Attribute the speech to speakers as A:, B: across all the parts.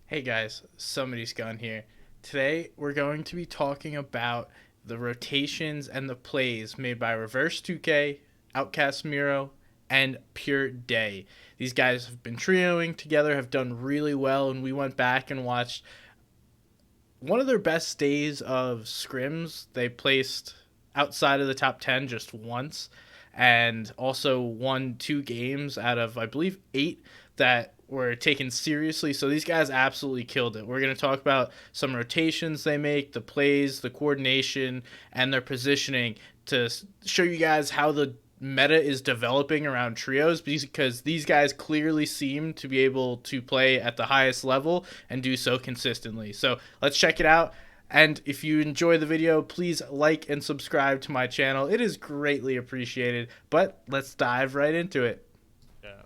A: Hey guys, somebody's gone here. Today we're going to be talking about the rotations and the plays made by Reverse2k, Outcast Mero, and Pure Deyy. These guys have been trioing together, have done really well, and we went back and watched one of their best days of scrims. They placed outside of the top 10 just once, and also won 2 games out of, I believe, 8 that were taken seriously. So these guys absolutely killed it. We're going to talk about some rotations they make, the plays, the coordination, and their positioning to show you guys how the meta is developing around trios, because these guys clearly seem to be able to play at the highest level and do so consistently. So let's check it out. And if you enjoy the video, please like and subscribe to my channel. It is greatly appreciated. But let's dive right into it.
B: Yeah.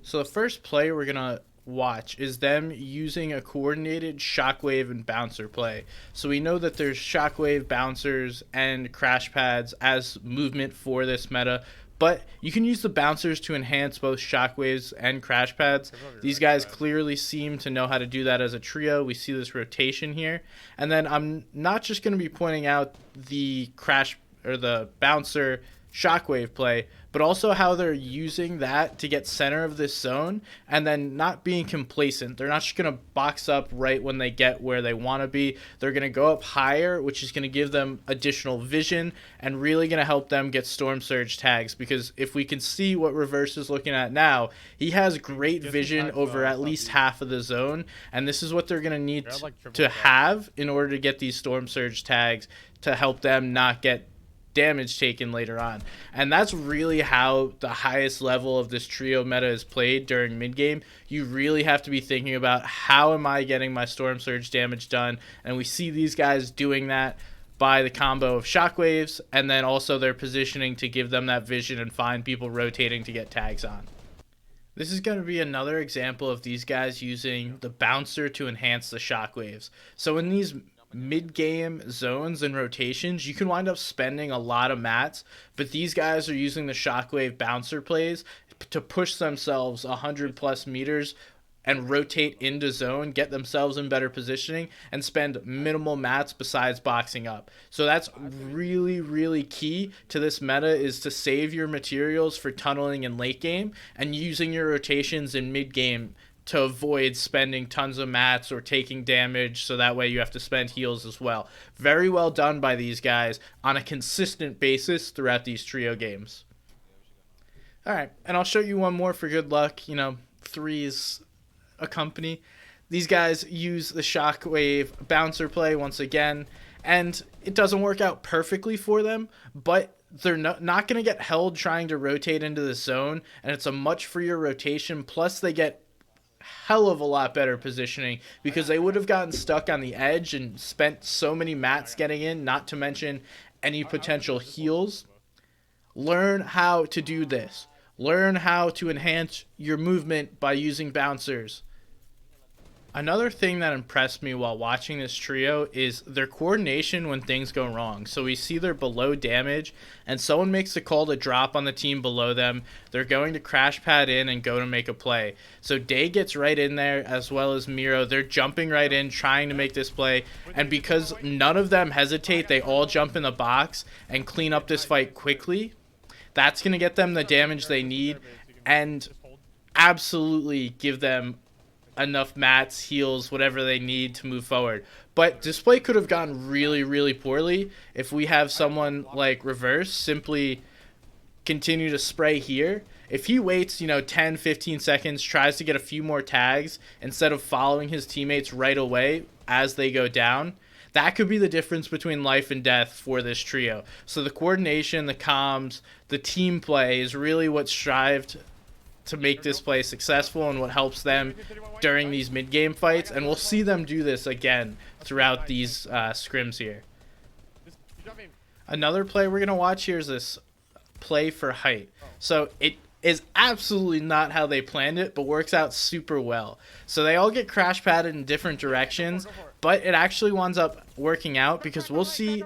A: So the first play we're going to watch is them using a coordinated shockwave and bouncer play. So we know that there's shockwave, bouncers, and crash pads as movement for this meta, but you can use the bouncers to enhance both shockwaves and crash pads. These guys clearly seem to know how to do that as a trio. We see this rotation here. And then I'm not just going to be pointing out the crash or the bouncer shockwave play, but also how they're using that to get center of this zone and then not being complacent. They're not just going to box up right when they get where they want to be. They're going to go up higher, which is going to give them additional vision and really going to help them get storm surge tags, because if we can see what Reverse is looking at now, he has great vision over at least half of the zone, and this is what they're going to need to have in order to get these storm surge tags to help them not get damage taken later on. And that's really how the highest level of this trio meta is played during mid game. You really have to be thinking about, how am I getting my storm surge damage done? And we see these guys doing that by the combo of shockwaves and then also their positioning to give them that vision and find people rotating to get tags on. This is going to be another example of these guys using the bouncer to enhance the shockwaves. So in these mid-game zones and rotations, you can wind up spending a lot of mats, but these guys are using the shockwave bouncer plays to push themselves 100 plus meters and rotate into zone, get themselves in better positioning, and spend minimal mats besides boxing up. So that's really key to this meta, is to save your materials for tunneling in late game and using your rotations in mid game to avoid spending tons of mats or taking damage, so that way you have to spend heals as well. Very well done by these guys on a consistent basis throughout these trio games. Alright, and I'll show you one more for good luck. You know, threes a company. These guys use the shockwave bouncer play once again, and it doesn't work out perfectly for them, but they're not going to get held trying to rotate into the zone, and it's a much freer rotation, plus they get hell of a lot better positioning, because they would have gotten stuck on the edge and spent so many mats getting in, not to mention any potential heals. Learn how to do this. Learn how to enhance your movement by using bouncers. Another thing that impressed me while watching this trio is their coordination when things go wrong. So we see they're below damage, and someone makes a call to drop on the team below them. They're going to crash pad in and go to make a play. So Deyy gets right in there, as well as Mero. They're jumping right in, trying to make this play. And because none of them hesitate, they all jump in the box and clean up this fight quickly. That's going to get them the damage they need and absolutely give them enough mats, heals, whatever they need to move forward. But display could have gone really poorly if we have someone like Reverse simply continue to spray here. If he waits, 10-15 seconds, tries to get a few more tags instead of following his teammates right away as they go down, that could be the difference between life and death for this trio. So the coordination, the comms, the team play is really what strived to make this play successful and what helps them during these mid-game fights. And we'll see them do this again throughout these scrims here. Another play we're going to watch here is this play for height. So it is absolutely not how they planned it, but works out super well. So they all get crash padded in different directions, but it actually winds up working out, because we'll see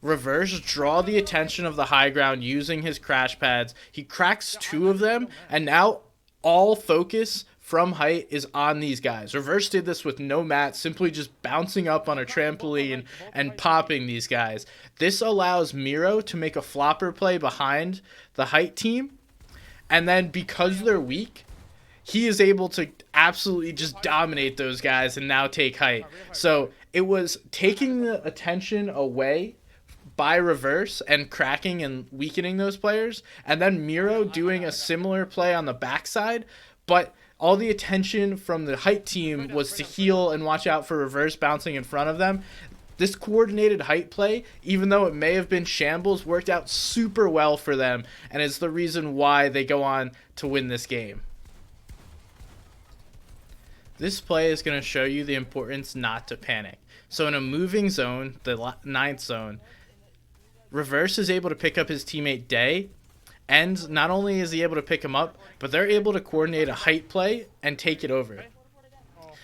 A: Reverse draw the attention of the high ground using his crash pads. He cracks 2 of them, and now all focus from height is on these guys. Reverse did this with no mat, simply just bouncing up on a trampoline and popping these guys. This allows Mero to make a flopper play behind the height team, and then because they're weak, he is able to absolutely just dominate those guys and now take height. So it was taking the attention away by Reverse and cracking and weakening those players, and then Mero doing a similar play on the backside, but all the attention from the height team was to heal and watch out for Reverse bouncing in front of them. This coordinated height play, even though it may have been shambles, worked out super well for them, and is the reason why they go on to win this game. This play is going to show you the importance not to panic. So in a moving zone, the 9th zone, Reverse is able to pick up his teammate Deyy, and not only is he able to pick him up, but they're able to coordinate a height play and take it over.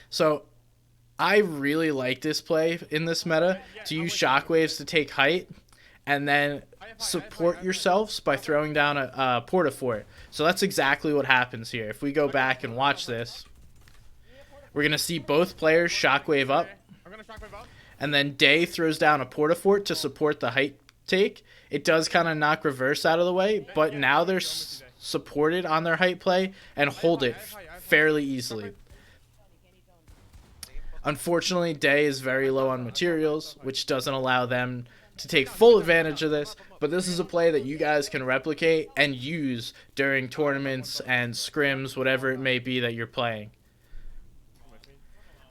A: So I really like this play in this meta, to use shockwaves to take height and then support yourselves by throwing down a porta-fort. So that's exactly what happens here. If we go back and watch this, we're going to see both players shockwave up, and then Deyy throws down a porta-fort to support the height take. It does kind of knock Reverse out of the way, but now they're supported on their height play and hold it fairly easily. Unfortunately, Deyy is very low on materials, which doesn't allow them to take full advantage of this, but this is a play that you guys can replicate and use during tournaments and scrims, whatever it may be that you're playing.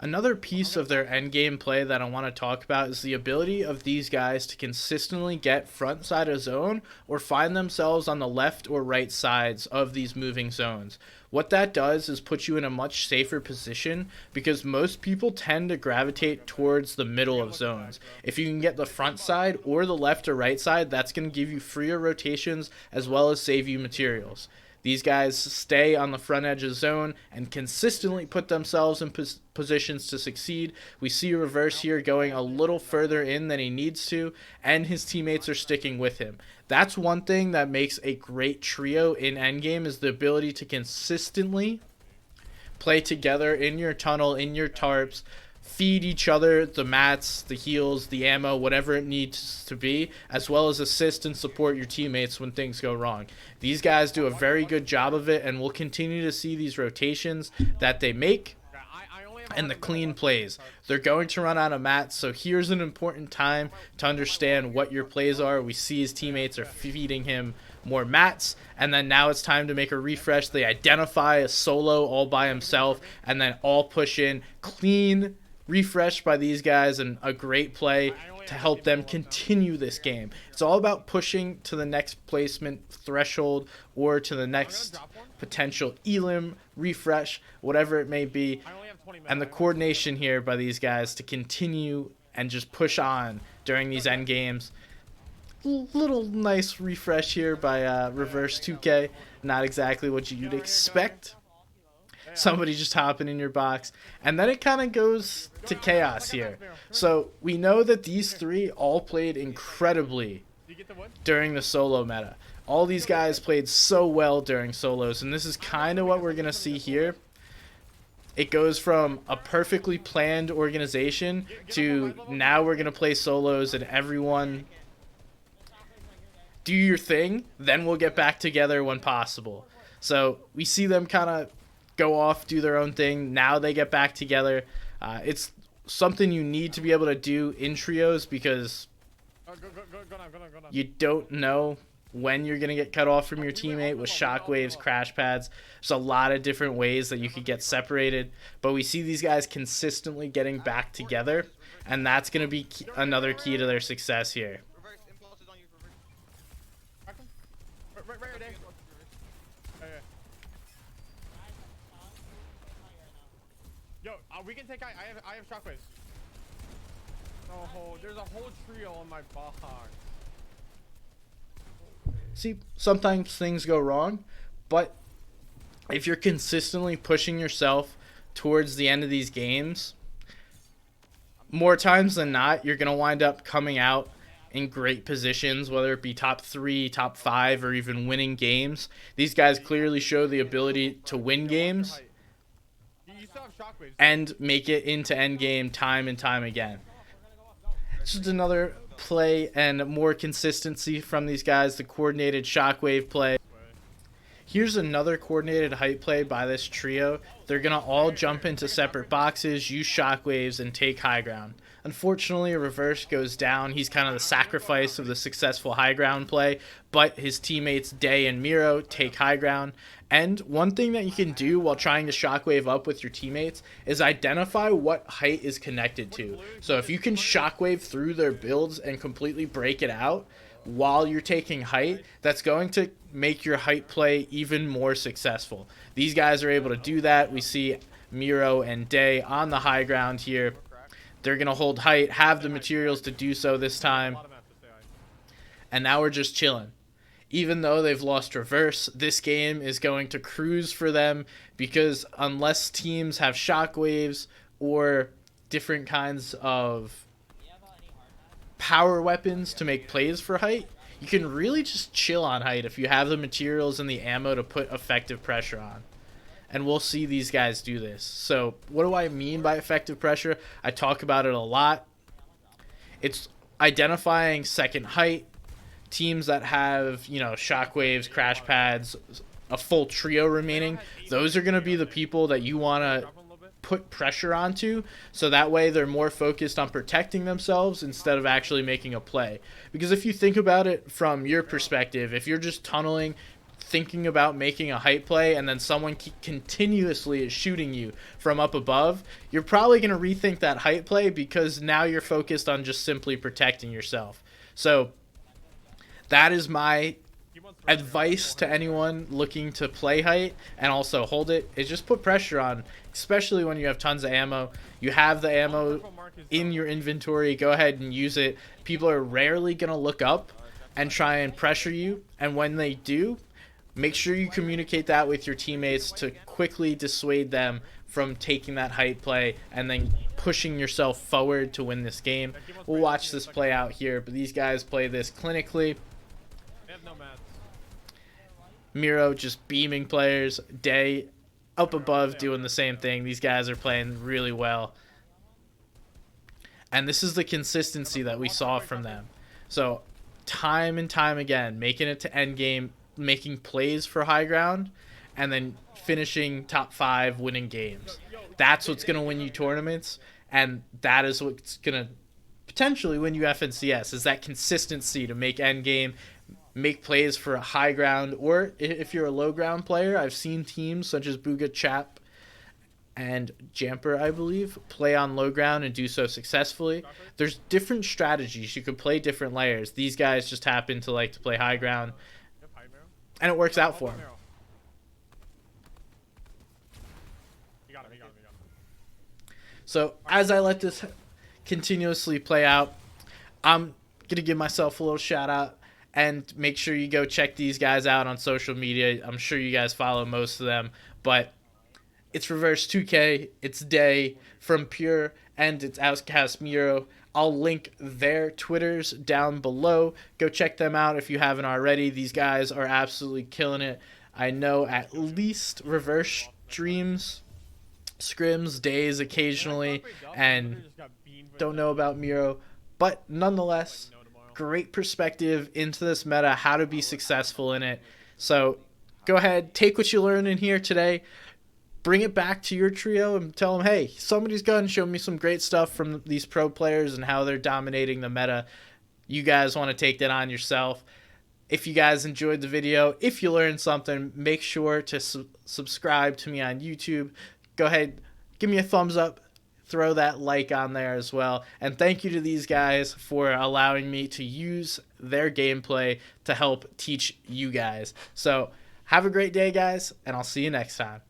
A: Another piece of their endgame play that I want to talk about is the ability of these guys to consistently get front side of zone or find themselves on the left or right sides of these moving zones. What that does is put you in a much safer position, because most people tend to gravitate towards the middle of zones. If you can get the front side or the left or right side, that's going to give you freer rotations as well as save you materials. These guys stay on the front edge of zone and consistently put themselves in positions to succeed. We see Reverse here going a little further in than he needs to, and his teammates are sticking with him. That's one thing that makes a great trio in endgame, is the ability to consistently play together in your tunnel, in your tarps, feed each other the mats, the heals, the ammo, whatever it needs to be, as well as assist and support your teammates when things go wrong. These guys do a very good job of it, and we'll continue to see these rotations that they make and the clean plays. They're going to run out of mats, so here's an important time to understand what your plays are. We see his teammates are feeding him more mats, and then now it's time to make a refresh. They identify a solo all by himself, and then all push in. Clean refresh by these guys, and a great play to help them continue this game. It's all about pushing to the next placement threshold or to the next potential elim, refresh, whatever it may be, and the coordination here by these guys to continue and just push on during these end games. Little nice refresh here by Reverse2k. Not exactly what you'd expect. Somebody just hopping in your box, and then it kind of goes to chaos here. So we know that these three all played incredibly during the solo meta. All these guys played so well during solos, and this is kind of what we're gonna see here. It goes from a perfectly planned organization to now we're gonna play solos and everyone do your thing, then we'll get back together when possible. So we see them kind of go off, do their own thing. Now they get back together. It's something you need to be able to do in trios, because you don't know when you're going to get cut off from your teammate with shockwaves, crash pads. There's a lot of different ways that you could get separated, but we see these guys consistently getting back together, and that's going to be another key to their success here.
B: Yo, we can take. I have shockwaves. Oh, there's a whole trio on my box.
A: See, sometimes things go wrong, but if you're consistently pushing yourself towards the end of these games, more times than not, you're going to wind up coming out in great positions, whether it be top 3, top 5, or even winning games. These guys clearly show the ability to win games,
B: still have shockwaves.
A: and make it into endgame time and time again. Just another play and more consistency from these guys, the coordinated shockwave play. Here's another coordinated height play by this trio. They're going to all jump into separate boxes, use shockwaves, and take high ground. Unfortunately, Reverse goes down. He's kind of the sacrifice of the successful high ground play, but his teammates Deyy and Mero take high ground. And one thing that you can do while trying to shockwave up with your teammates is identify what height is connected to. So if you can shockwave through their builds and completely break it out while you're taking height, that's going to make your height play even more successful. These guys are able to do that. We see Mero and Deyy on the high ground here. They're going to hold height, have the materials to do so this time. And now we're just chilling. Even though they've lost Reverse, this game is going to cruise for them because unless teams have shockwaves or different kinds of power weapons to make plays for height, you can really just chill on height if you have the materials and the ammo to put effective pressure on. And we'll see these guys do this. So what do I mean by effective pressure? I talk about it a lot. It's identifying second height, teams that have, shockwaves, crash pads, a full trio remaining. Those are going to be the people that you want to put pressure onto, so that way they're more focused on protecting themselves instead of actually making a play. Because if you think about it from your perspective, if you're just tunneling, thinking about making a height play, and then someone continuously is shooting you from up above, you're probably going to rethink that height play because now you're focused on just simply protecting yourself. So that is my advice to anyone looking to play height and also hold it, is just put pressure on, especially when you have tons of ammo. You have the ammo in your inventory, go ahead and use it. People are rarely going to look up and try and pressure you, and when they do, make sure you communicate that with your teammates to quickly dissuade them from taking that height play and then pushing yourself forward to win this game. We'll watch this play out here, but these guys play this clinically. Mero just beaming players. Deyy up above doing the same thing. These guys are playing really well. And this is the consistency that we saw from them. So time and time again, making it to endgame, making plays for high ground, and then finishing top 5, winning games. That's what's going to win you tournaments, and that is what's going to potentially win you FNCS, is that consistency to make endgame, make plays for a high ground, or if you're a low ground player, I've seen teams such as Booga Chap and Jamper, I believe, play on low ground and do so successfully. There's different strategies. You can play different layers. These guys just happen to like to play high ground, and it works out for them. So as I let this continuously play out, I'm going to give myself a little shout out. And make sure you go check these guys out on social media. I'm sure you guys follow most of them. But it's Reverse2k, it's Deyy from Pure, and it's Outcast Mero. I'll link their Twitters down below. Go check them out if you haven't already. These guys are absolutely killing it. I know at least Reverse streams scrims days occasionally, and don't know about Mero. But nonetheless, great perspective into this meta, how to be successful in it. So go ahead, take what you learned in here today, bring it back to your trio and tell them, hey, somebody's gone show me some great stuff from these pro players and how they're dominating the meta. You guys want to take that on yourself. If you guys enjoyed the video, if you learned something, make sure to subscribe to me on YouTube. Go ahead, give me a thumbs up. Throw that like on there as well. And thank you to these guys for allowing me to use their gameplay to help teach you guys. So have a great day, guys, and I'll see you next time.